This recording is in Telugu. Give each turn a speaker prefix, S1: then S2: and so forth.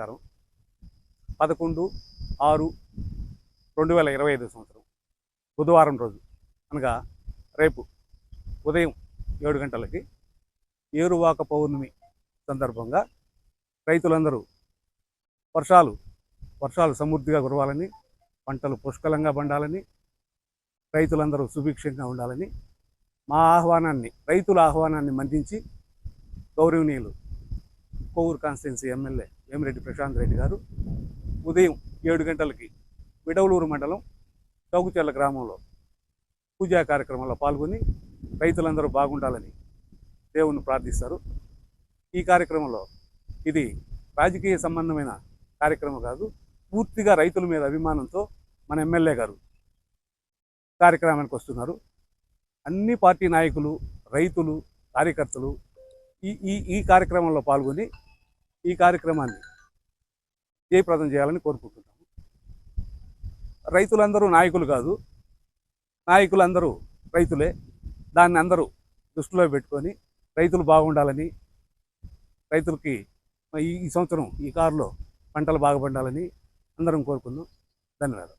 S1: నమస్కారం. 11/6/2025 సంవత్సరం బుధవారం రోజు అనగా రేపు ఉదయం 7 గంటలకి ఏరువాక పౌర్ణమి సందర్భంగా రైతులందరూ వర్షాలు సమృద్ధిగా కురవాలని, పంటలు పుష్కలంగా పండాలని, రైతులందరూ సుభిక్షంగా ఉండాలని రైతుల ఆహ్వానాన్ని మన్నించి గౌరవనీయులు కోవూరు కాన్స్టిట్యున్సీ ఎమ్మెల్యే వేమిరెడ్డి ప్రశాంత్ రెడ్డి గారు ఉదయం 7 గంటలకి విడవలూరు మండలం చౌకుచెర్ల గ్రామంలో పూజా కార్యక్రమంలో పాల్గొని రైతులందరూ బాగుండాలని దేవుణ్ణి ప్రార్థిస్తారు. ఈ కార్యక్రమంలో ఇది రాజకీయ సంబంధమైన కార్యక్రమం కాదు, పూర్తిగా రైతుల మీద అభిమానంతో మన ఎమ్మెల్యే గారు కార్యక్రమానికి వస్తున్నారు. అన్ని పార్టీ నాయకులు, రైతులు, కార్యకర్తలు ఈ కార్యక్రమంలో పాల్గొని ఈ కార్యక్రమాన్ని జయప్రదం చేయాలని కోరుకుంటున్నాము. రైతులందరూ నాయకులు కాదు, నాయకులందరూ రైతులే. దాన్ని అందరూ దృష్టిలో పెట్టుకొని రైతులు బాగుండాలని, రైతులకి ఈ సంవత్సరం ఈ కారులో పంటలు బాగా పండాలని అందరం కోరుకుందాం. ధన్యవాదాలు.